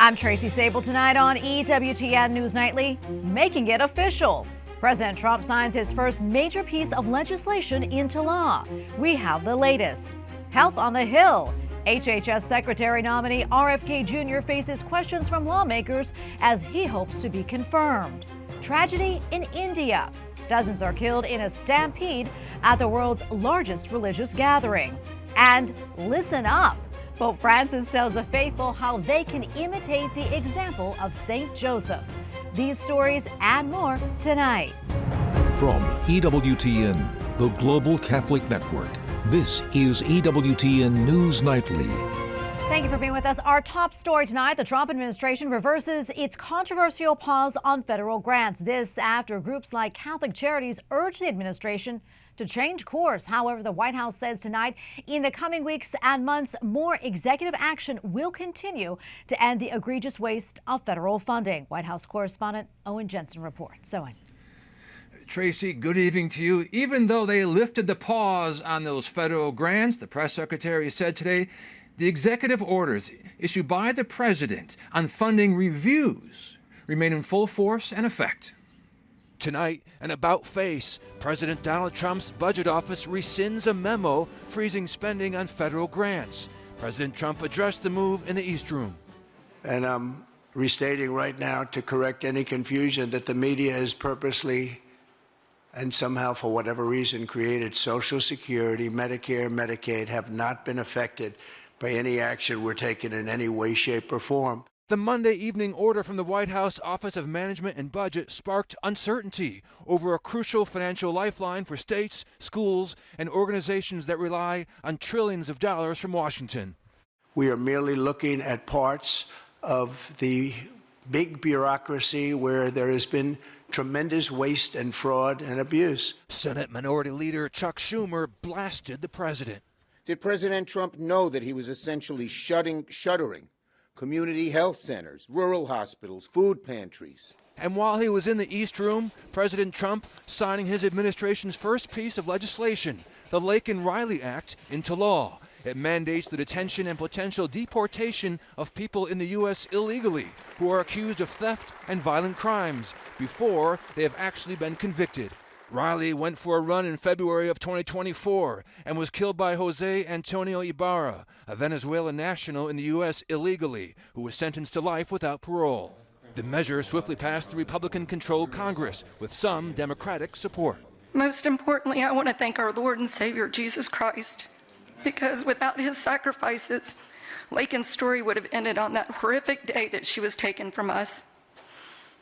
I'm Tracy Sabol. Tonight on EWTN News Nightly, making it official. President Trump signs his first major piece of legislation into law. We have the latest. Health on the Hill. HHS Secretary nominee RFK Jr. faces questions from lawmakers as he hopes to be confirmed. Tragedy in India. Dozens are killed in a stampede at the world's largest religious gathering. And listen up. Pope Francis tells the faithful how they can imitate the example of St. Joseph. These stories and more tonight. From EWTN, the Global Catholic Network, this is EWTN News Nightly. Thank you for being with us. Our top story tonight, the Trump administration reverses its controversial pause on federal grants. This after groups like Catholic Charities urge the administration to change course. However, the White House says tonight, in the coming weeks and months, more executive action will continue to end the egregious waste of federal funding. White House correspondent Owen Jensen reports. Owen. Tracy, good evening to you. Even though they lifted the pause on those federal grants, the press secretary said today, the executive orders issued by the president on funding reviews remain in full force and effect. Tonight, an about-face, President Donald Trump's budget office rescinds a memo freezing spending on federal grants. President Trump addressed the move in the East Room. And I'm restating right now to correct any confusion that the media has purposely and somehow for whatever reason created Social Security, Medicare, Medicaid have not been affected by any action we're taking in any way, shape, or form. The Monday evening order from the White House Office of Management and Budget sparked uncertainty over a crucial financial lifeline for states, schools, and organizations that rely on trillions of dollars from Washington. We are merely looking at parts of the big bureaucracy where there has been tremendous waste and fraud and abuse. Senate Minority Leader Chuck Schumer blasted the president. Did President Trump know that he was essentially shuttering community health centers, rural hospitals, food pantries? And while he was in the East Room, President Trump signing his administration's first piece of legislation, the Laken Riley Act, into law. It mandates the detention and potential deportation of people in the U.S. illegally who are accused of theft and violent crimes before they have actually been convicted. Riley went for a run in February of 2024 and was killed by Jose Antonio Ibarra, a Venezuelan national in the U.S. illegally, who was sentenced to life without parole. The measure swiftly passed the Republican-controlled Congress with some Democratic support. Most importantly, I want to thank our Lord and Savior, Jesus Christ, because without his sacrifices, Laken's story would have ended on that horrific day that she was taken from us.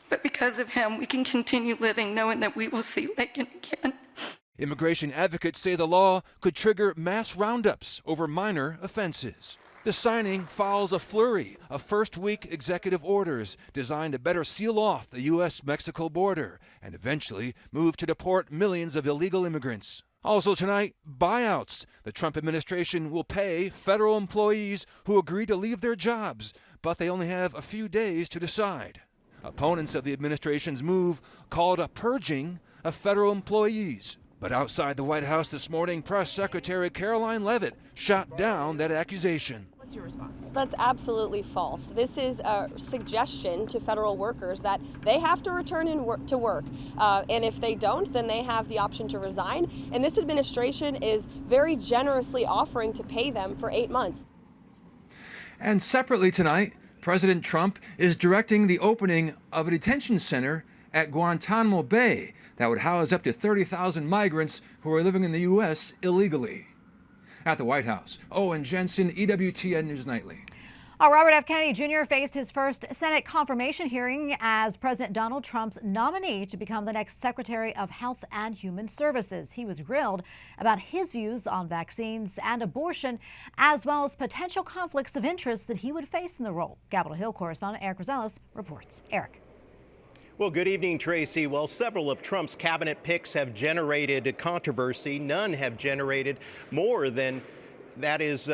But because of him, we can continue living knowing that we will see Laken again. Immigration advocates say the law could trigger mass roundups over minor offenses. The signing follows a flurry of first-week executive orders designed to better seal off the U.S.-Mexico border and eventually move to deport millions of illegal immigrants. Also tonight, buyouts. The Trump administration will pay federal employees who agree to leave their jobs, but they only have a few days to decide. Opponents of the administration's move called a purging of federal employees. But outside the White House this morning, Press Secretary Caroline Leavitt shot down that accusation. What's your response? That's absolutely false. This is a suggestion to federal workers that they have to return to work. And if they don't, then they have the option to resign. And this administration is very generously offering to pay them for 8 months. And separately tonight, President Trump is directing the opening of a detention center at Guantanamo Bay that would house up to 30,000 migrants who are living in the U.S. illegally. At the White House, Owen Jensen, EWTN News Nightly. Robert F. Kennedy Jr. faced his first Senate confirmation hearing as President Donald Trump's nominee to become the next Secretary of Health and Human Services. He was grilled about his views on vaccines and abortion, as well as potential conflicts of interest that he would face in the role. Capitol Hill correspondent Eric Rosales reports. Eric. Well, good evening, Tracy. Well, several of Trump's cabinet picks have generated controversy. None have generated more than that is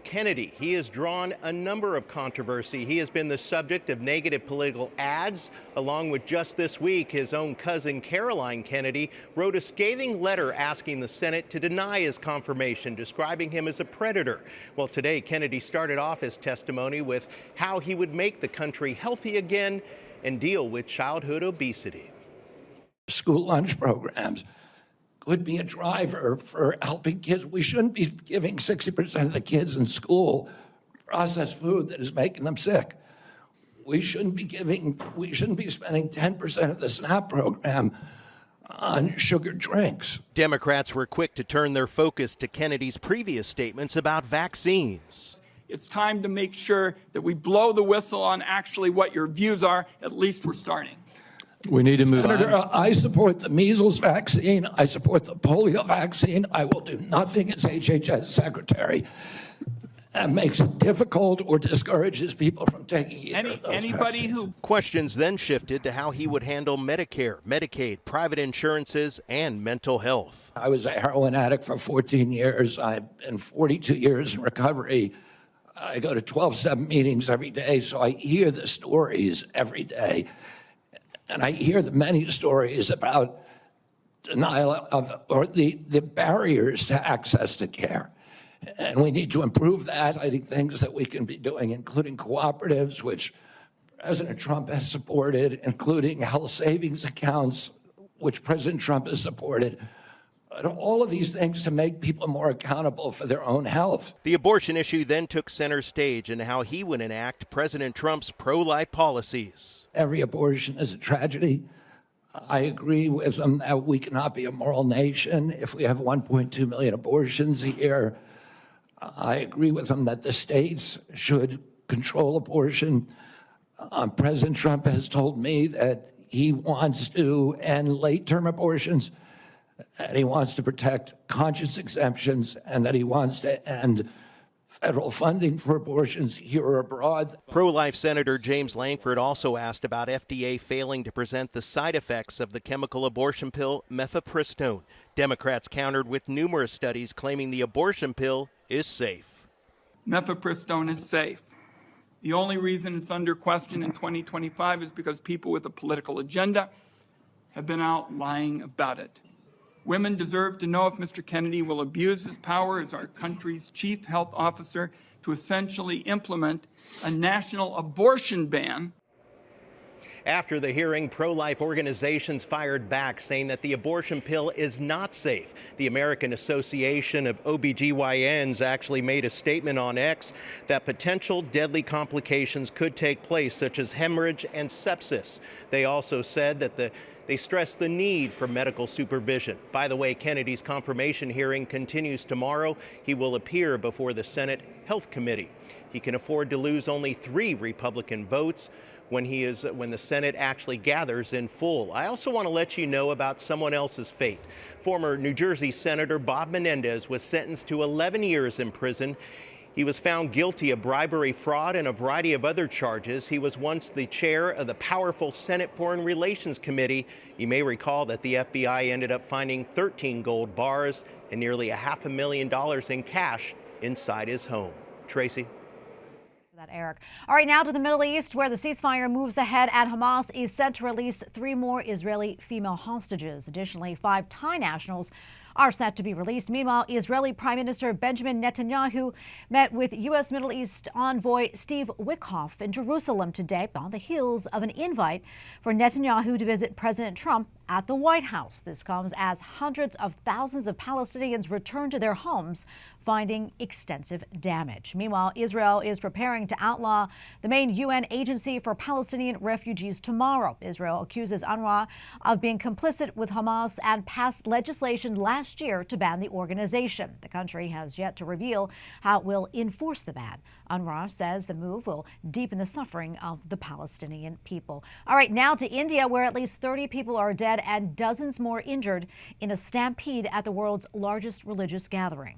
Kennedy. He has drawn a number of controversy. He has been the subject of negative political ads, along with just this week, his own cousin Caroline Kennedy wrote a scathing letter asking the Senate to deny his confirmation, describing him as a predator. Well, today, Kennedy started off his testimony with how he would make the country healthy again and deal with childhood obesity. School lunch programs could be a driver for helping kids. We shouldn't be giving 60% of the kids in school processed food that is making them sick. We shouldn't be spending 10% of the SNAP program on sugar drinks. Democrats were quick to turn their focus to Kennedy's previous statements about vaccines. It's time to make sure that we blow the whistle on actually what your views are. At least we're starting. We need to move on. I support the measles vaccine. I support the polio vaccine. I will do nothing as HHS secretary that makes it difficult or discourages people from taking either of those vaccines. Questions then shifted to how he would handle Medicare, Medicaid, private insurances, and mental health. I was a heroin addict for 14 years. I've been 42 years in recovery. I go to 12-step meetings every day, so I hear the stories every day. And I hear the many stories about denial of, or the barriers to access to care. And we need to improve that. I think things that we can be doing, including cooperatives, which President Trump has supported, including health savings accounts, which President Trump has supported. All of these things to make people more accountable for their own health. The abortion issue then took center stage in how he would enact President Trump's pro-life policies. Every abortion is a tragedy. I agree with him that we cannot be a moral nation if we have 1.2 million abortions a year. I agree with him that the states should control abortion. President Trump has told me that he wants to end late-term abortions, and he wants to protect conscience exemptions, and that he wants to end federal funding for abortions here or abroad. Pro-life Senator James Lankford also asked about FDA failing to present the side effects of the chemical abortion pill mifepristone. Democrats countered with numerous studies claiming the abortion pill is safe. Mifepristone is safe. The only reason it's under question in 2025 is because people with a political agenda have been out lying about it. Women deserve to know if Mr. Kennedy will abuse his power as our country's chief health officer to essentially implement a national abortion ban. After the hearing, pro-life organizations fired back, saying that the abortion pill is not safe. The American Association of OBGYNs actually made a statement on X that potential deadly complications could take place, such as hemorrhage and sepsis. They also said that they stressed the need for medical supervision. By the way, Kennedy's confirmation hearing continues tomorrow. He will appear before the Senate Health Committee. He can afford to lose only 3 Republican votes when the Senate actually gathers in full. I also want to let you know about someone else's fate. Former New Jersey Senator Bob Menendez was sentenced to 11 years in prison. He was found guilty of bribery, fraud, and a variety of other charges. He was once the chair of the powerful Senate Foreign Relations Committee. You may recall that the FBI ended up finding 13 gold bars and nearly $500,000 in cash inside his home. Tracy. Eric. All right, now to the Middle East, where the ceasefire moves ahead and Hamas is set to release 3 more Israeli female hostages. Additionally, 5 Thai nationals are set to be released. Meanwhile, Israeli Prime Minister Benjamin Netanyahu met with U.S. Middle East envoy Steve Witkoff in Jerusalem today on the heels of an invite for Netanyahu to visit President Trump at the White House. This comes as hundreds of thousands of Palestinians return to their homes, finding extensive damage. Meanwhile, Israel is preparing to outlaw the main UN agency for Palestinian refugees tomorrow. Israel accuses UNRWA of being complicit with Hamas and passed legislation last year to ban the organization. The country has yet to reveal how it will enforce the ban. UNRWA says the move will deepen the suffering of the Palestinian people. All right, now to India, where at least 30 people are dead and dozens more injured in a stampede at the world's largest religious gathering.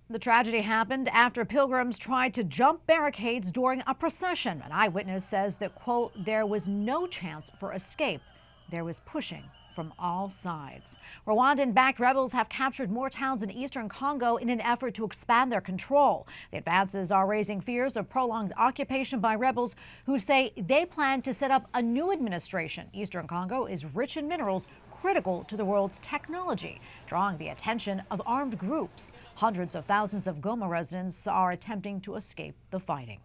The tragedy happened after pilgrims tried to jump barricades during a procession. An eyewitness says that, quote, there was no chance for escape there was pushing from all sides. Rwandan-backed rebels have captured more towns in eastern Congo in an effort to expand their control. The advances are raising fears of prolonged occupation by rebels who say they plan to set up a new administration. Eastern Congo is rich in minerals critical to the world's technology, drawing the attention of armed groups. Hundreds of thousands of Goma residents are attempting to escape the fighting.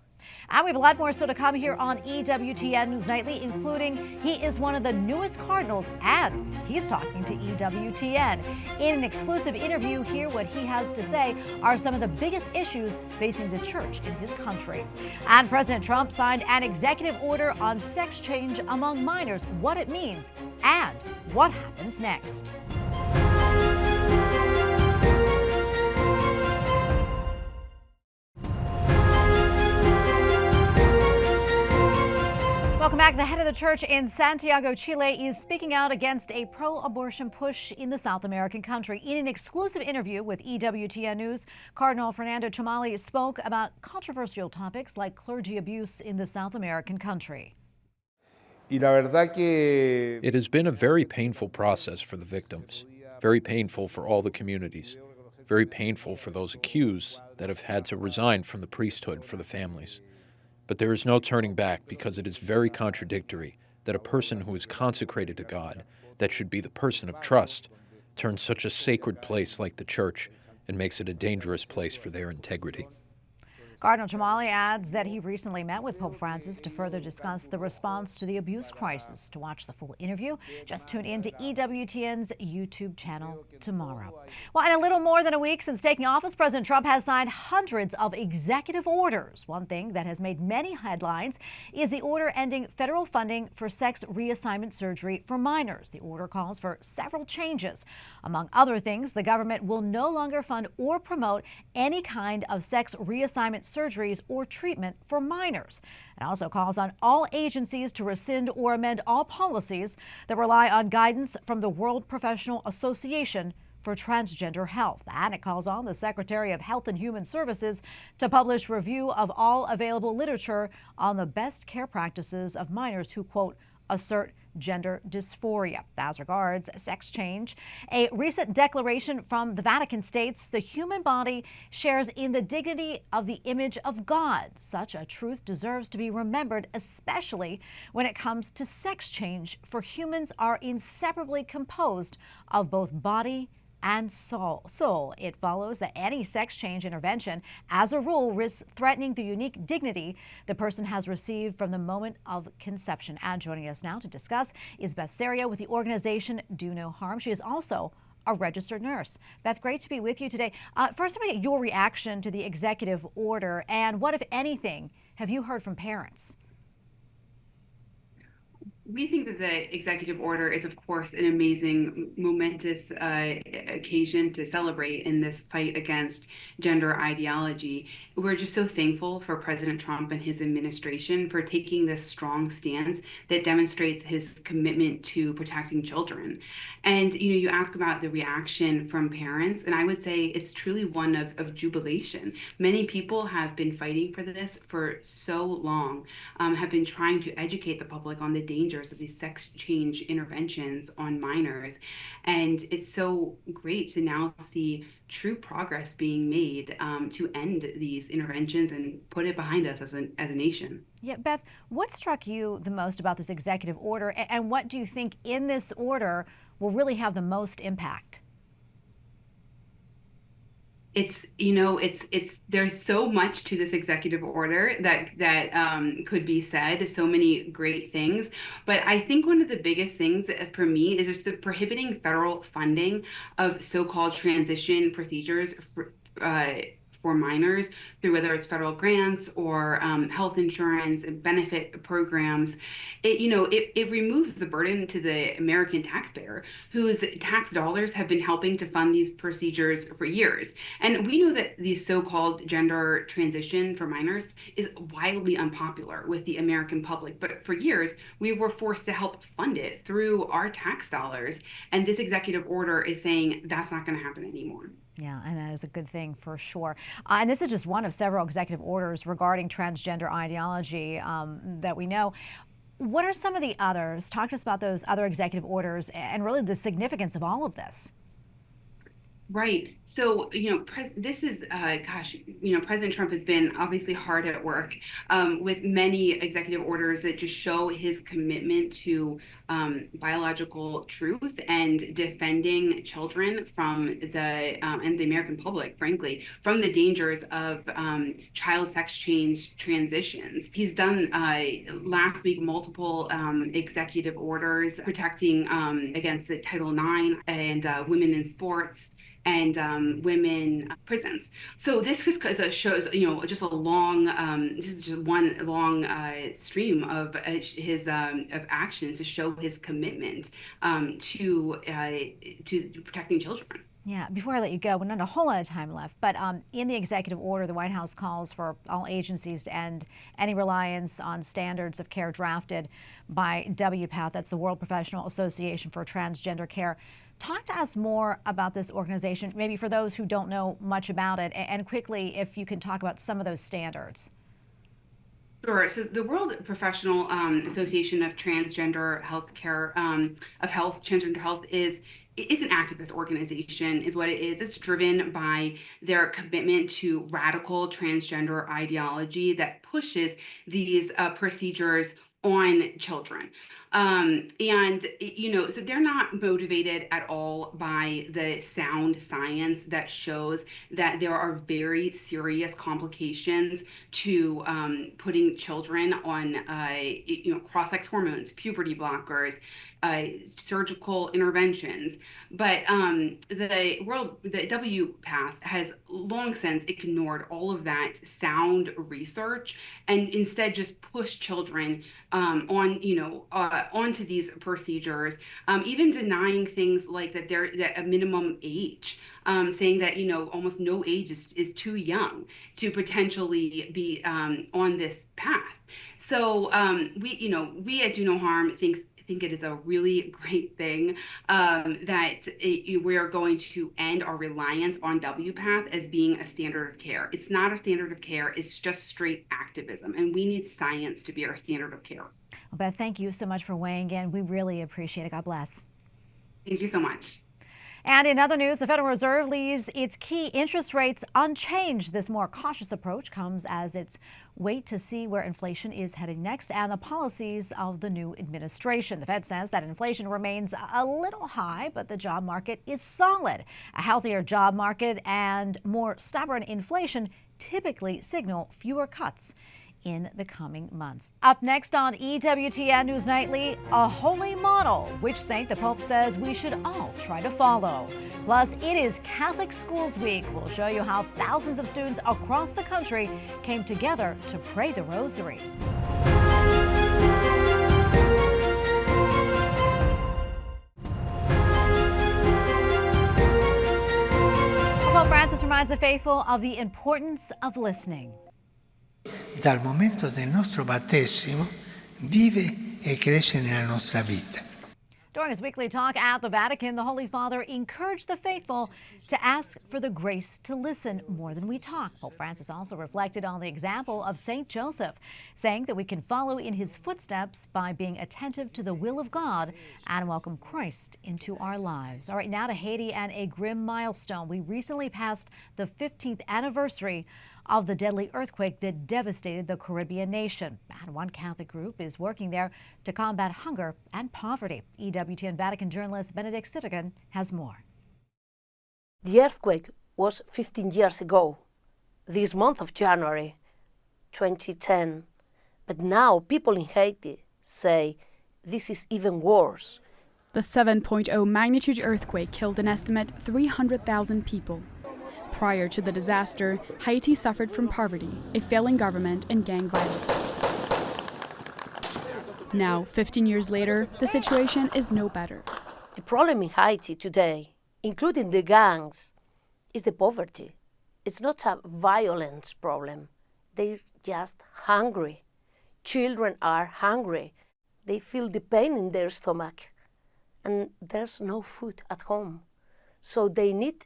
And we have a lot more still to come here on EWTN News Nightly, including he is one of the newest cardinals and he's talking to EWTN. In an exclusive interview, hear what he has to say are some of the biggest issues facing the church in his country. And President Trump signed an executive order on sex change among minors, what it means, and what happens next. Welcome back. The head of the church in Santiago, Chile is speaking out against a pro-abortion push in the South American country. In an exclusive interview with EWTN News, Cardinal Fernando Chamali spoke about controversial topics like clergy abuse in the South American country. It has been a very painful process for the victims, very painful for all the communities, very painful for those accused that have had to resign from the priesthood for the families. But there is no turning back because it is very contradictory that a person who is consecrated to God, that should be the person of trust, turns such a sacred place like the church and makes it a dangerous place for their integrity. Cardinal Chamali adds that he recently met with Pope Francis to further discuss the response to the abuse crisis. To watch the full interview, just tune in to EWTN's YouTube channel tomorrow. Well, in a little more than a week since taking office, President Trump has signed hundreds of executive orders. One thing that has made many headlines is the order ending federal funding for sex reassignment surgery for minors. The order calls for several changes. Among other things, the government will no longer fund or promote any kind of sex reassignment surgeries or treatment for minors. It also calls on all agencies to rescind or amend all policies that rely on guidance from the World Professional Association for Transgender Health. And it calls on the Secretary of Health and Human Services to publish review of all available literature on the best care practices of minors who, quote, assert gender dysphoria. As regards sex change, a recent declaration from the Vatican states the human body shares in the dignity of the image of God. Such a truth deserves to be remembered, especially when it comes to sex change, for humans are inseparably composed of both body and soul. It follows that any sex change intervention, as a rule, risks threatening the unique dignity the person has received from the moment of conception. And joining us now to discuss is Beth Serio with the organization Do No Harm. She is also a registered nurse. Beth, great to be with you today. First, I want to get your reaction to the executive order, and what, if anything, have you heard from parents? We think that the executive order is, of course, an amazing, momentous occasion to celebrate in this fight against gender ideology. We're just so thankful for President Trump and his administration for taking this strong stance that demonstrates his commitment to protecting children. And, you ask about the reaction from parents, and I would say it's truly one of jubilation. Many people have been fighting for this for so long, have been trying to educate the public on the dangers of these sex change interventions on minors. And it's so great to now see true progress being made to end these interventions and put it behind us as a nation. Yeah, Beth, what struck you the most about this executive order, and what do you think in this order will really have the most impact? There's so much to this executive order that could be said, so many great things. But I think one of the biggest things for me is just the prohibiting federal funding of so-called transition procedures for minors through whether it's federal grants or health insurance and benefit programs. It removes the burden to the American taxpayer, whose tax dollars have been helping to fund these procedures for years. And we know that the so-called gender transition for minors is wildly unpopular with the American public. But for years, we were forced to help fund it through our tax dollars. And this executive order is saying that's not going to happen anymore. Yeah, and that is a good thing for sure. And this is just one of several executive orders regarding transgender ideology that we know. What are some of the others? Talk to us about those other executive orders and really the significance of all of this. Right. So, this is, President Trump has been obviously hard at work with many executive orders that just show his commitment to biological truth and defending children from and the American public, frankly, from the dangers of child sex change transitions. He's done last week multiple executive orders protecting against the Title IX and women in sports and women prisons. So this just shows, just a long, this is just one long stream of his of actions to show his commitment to protecting children. Yeah, before I let you go, we're not a whole lot of time left, but in the executive order, the White House calls for all agencies to end any reliance on standards of care drafted by WPATH, that's the World Professional Association for Transgender Care. Talk to us more about this organization, maybe for those who don't know much about it, and quickly, if you can talk about some of those standards. Sure. So the World Professional Association of Transgender Healthcare, Transgender Health it's an activist organization is what it is. It's driven by their commitment to radical transgender ideology that pushes these procedures on children. So they're not motivated at all by the sound science that shows that there are very serious complications to putting children on, cross-sex hormones, puberty blockers, surgical interventions. But the WPATH has long since ignored all of that sound research and instead just pushed children onto these procedures, even denying things like that a minimum age, saying that almost no age is too young to potentially be on this path. So we at Do No Harm think it is a really great thing that we are going to end our reliance on WPATH as being a standard of care. It's not a standard of care, it's just straight activism, and we need science to be our standard of care. Well, Beth, thank you so much for weighing in. We really appreciate it. God bless. Thank you so much. And in other news, the Federal Reserve leaves its key interest rates unchanged. This more cautious approach comes as it's wait to see where inflation is heading next and the policies of the new administration. The Fed says that inflation remains a little high, but the job market is solid. A healthier job market and more stubborn inflation typically signal fewer cuts in the coming months. Up next on EWTN News Nightly, a holy model, which saint the Pope says we should all try to follow. Plus, it is Catholic Schools Week. We'll show you how thousands of students across the country came together to pray the Rosary. Pope Francis reminds the faithful of the importance of listening. Dal momento del nostro battesimo vive e cresce nella nostra vita. During his weekly talk at the Vatican, the Holy Father encouraged the faithful to ask for the grace to listen more than we talk. Pope Francis also reflected on the example of St. Joseph, saying that we can follow in his footsteps by being attentive to the will of God and welcome Christ into our lives. All right, now to Haiti and a grim milestone. We recently passed the 15th anniversary of the deadly earthquake that devastated the Caribbean nation. And one Catholic group is working there to combat hunger and poverty. EWTN Vatican journalist Benedict Sittergan has more. The earthquake was 15 years ago, this month of January 2010. But now people in Haiti say this is even worse. The 7.0 magnitude earthquake killed an estimate 300,000 people. Prior to the disaster, Haiti suffered from poverty, a failing government, and gang violence. Now, 15 years later, the situation is no better. The problem in Haiti today, including the gangs, is the poverty. It's not a violence problem. They're just hungry. Children are hungry. They feel the pain in their stomach, and there's no food at home. So they need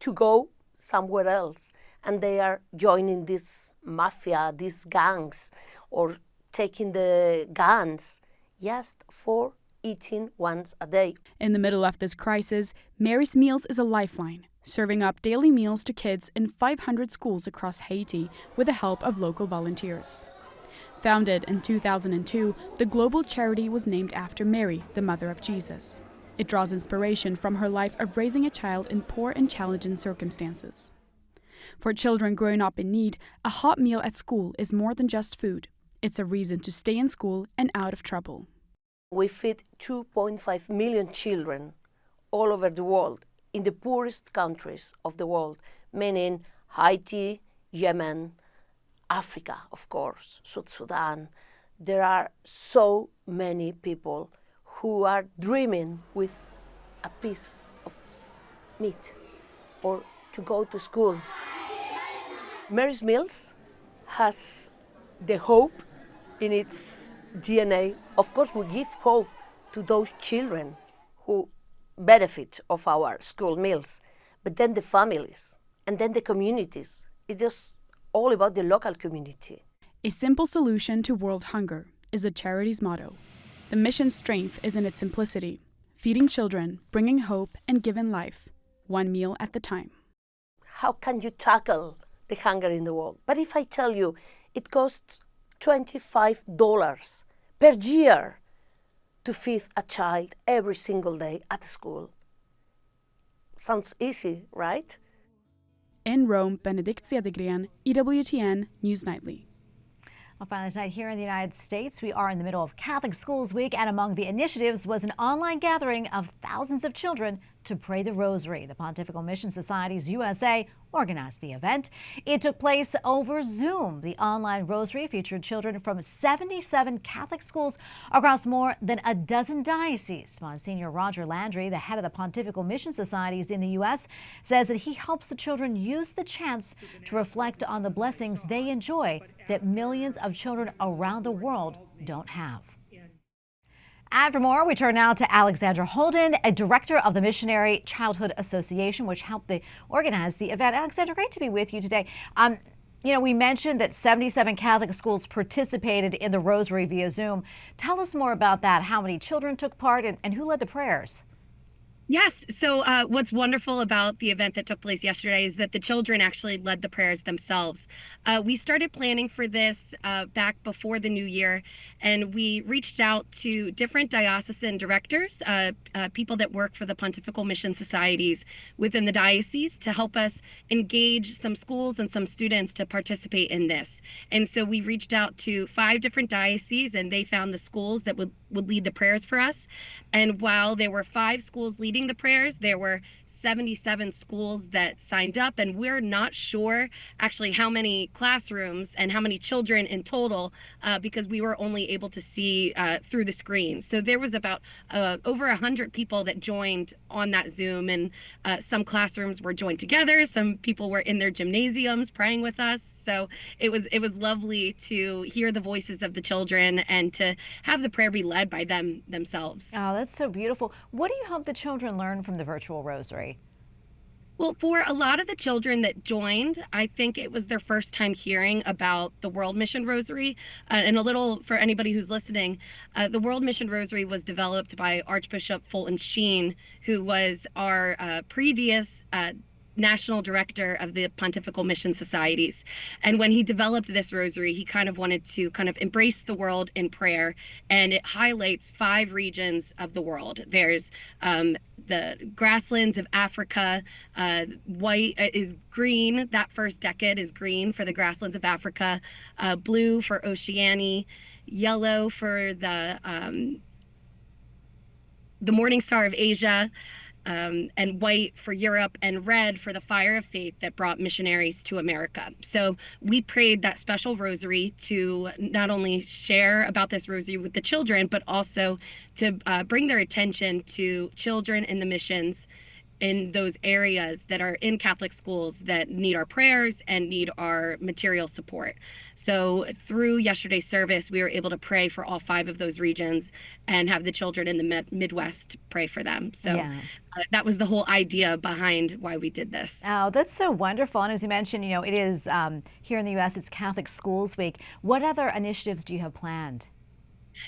to go somewhere else, and they are joining this mafia, these gangs, or taking the guns just for eating once a day. In the middle of this crisis, Mary's Meals is a lifeline, serving up daily meals to kids in 500 schools across Haiti with the help of local volunteers. Founded in 2002, the global charity was named after Mary, the mother of Jesus. It draws inspiration from her life of raising a child in poor and challenging circumstances. For children growing up in need, a hot meal at school is more than just food. It's a reason to stay in school and out of trouble. We feed 2.5 million children all over the world, in the poorest countries of the world, meaning Haiti, Yemen, Africa, of course, South Sudan. There are so many people who are dreaming with a piece of meat or to go to school. Mary's Meals has the hope in its DNA. Of course, we give hope to those children who benefit of our school meals, but then the families and then the communities. It is all about the local community. A simple solution to world hunger is the charity's motto. The mission's strength is in its simplicity, feeding children, bringing hope, and giving life, one meal at a time. How can you tackle the hunger in the world? But if I tell you it costs $25 per year to feed a child every single day at school. Sounds easy, right? In Rome, Benedict Cedergren, EWTN News Nightly. Well, finally tonight here in the United States, we are in the middle of Catholic Schools Week, and among the initiatives was an online gathering of thousands of children to pray the Rosary. The Pontifical Mission Societies USA organized the event. It took place over Zoom. The online Rosary featured children from 77 Catholic schools across more than a dozen dioceses. Monsignor Roger Landry, the head of the Pontifical Mission Societies in the U.S., says that he helps the children use the chance to reflect on the blessings they enjoy that millions of children around the world don't have. And for more, we turn now to Alexandra Holden, a director of the Missionary Childhood Association, which helped organize the event. Alexandra, great to be with you today. We mentioned that 77 Catholic schools participated in the Rosary via Zoom. Tell us more about that, how many children took part, and who led the prayers? Yes. So what's wonderful about the event that took place yesterday is that the children actually led the prayers themselves. We started planning for this back before the new year, and we reached out to different diocesan directors, people that work for the Pontifical Mission Societies within the diocese, to help us engage some schools and some students to participate in this. And so we reached out to 5 different dioceses, and they found the schools that would lead the prayers for us. And while there were 5 schools leading the prayers, there were 77 schools that signed up, and we're not sure actually how many classrooms and how many children in total because we were only able to see through the screen. So there was about over 100 people that joined on that Zoom, and some classrooms were joined together. Some people were in their gymnasiums praying with us. So it was lovely to hear the voices of the children and to have the prayer be led by them themselves. Oh, that's so beautiful. What do you hope the children learn from the virtual Rosary? Well, for a lot of the children that joined, I think it was their first time hearing about the World Mission Rosary. And a little for anybody who's listening, the World Mission Rosary was developed by Archbishop Fulton Sheen, who was our previous national director of the Pontifical Mission Societies. And when he developed this rosary, he kind of wanted to embrace the world in prayer, and it highlights 5 regions of the world. There's the grasslands of Africa. White is green. That first decade is green for the grasslands of Africa. Blue for Oceania. Yellow for the Morning Star of Asia. And white for Europe, and red for the fire of faith that brought missionaries to America. So we prayed that special rosary to not only share about this rosary with the children, but also to bring their attention to children in the missions in those areas that are in Catholic schools that need our prayers and need our material support. So through yesterday's service, we were able to pray for all 5 of those regions and have the children in the Midwest pray for them. So that was the whole idea behind why we did this. Oh, that's so wonderful. And as you mentioned, it is here in the U.S., it's Catholic Schools Week. What other initiatives do you have planned?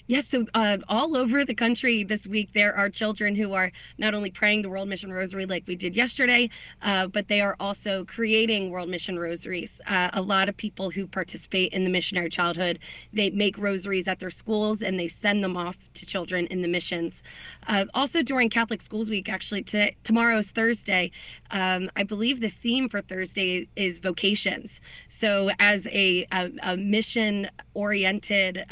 Yes, so all over the country this week, there are children who are not only praying the World Mission Rosary like we did yesterday, but they are also creating World Mission Rosaries. A lot of people who participate in the Missionary Childhood, they make rosaries at their schools and they send them off to children in the missions. Also during Catholic Schools Week, actually tomorrow's Thursday, I believe the theme for Thursday is vocations. So as a mission-oriented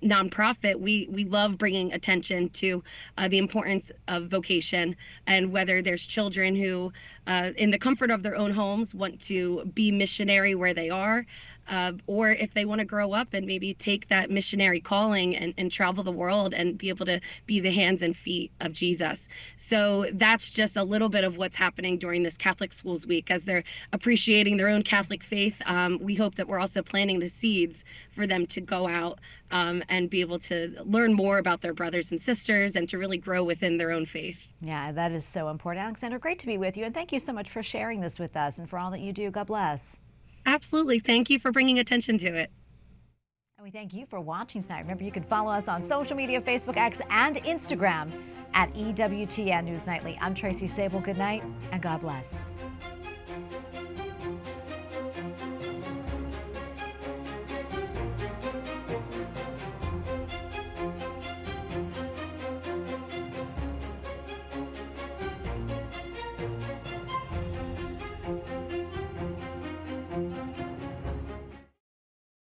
nonprofit, we love bringing attention to the importance of vocation, and whether there's children who in the comfort of their own homes want to be missionary where they are, or if they want to grow up and maybe take that missionary calling and travel the world and be able to be the hands and feet of Jesus. So that's just a little bit of what's happening during this Catholic Schools Week. As they're appreciating their own Catholic faith, we hope that we're also planting the seeds for them to go out and be able to learn more about their brothers and sisters and to really grow within their own faith. Yeah, that is so important. Alexandra, great to be with you, and thank you so much for sharing this with us and for all that you do. God bless. Absolutely. Thank you for bringing attention to it. And we thank you for watching tonight. Remember, you can follow us on social media, Facebook, X, and Instagram at EWTN News Nightly. I'm Tracy Sabol. Good night, and God bless.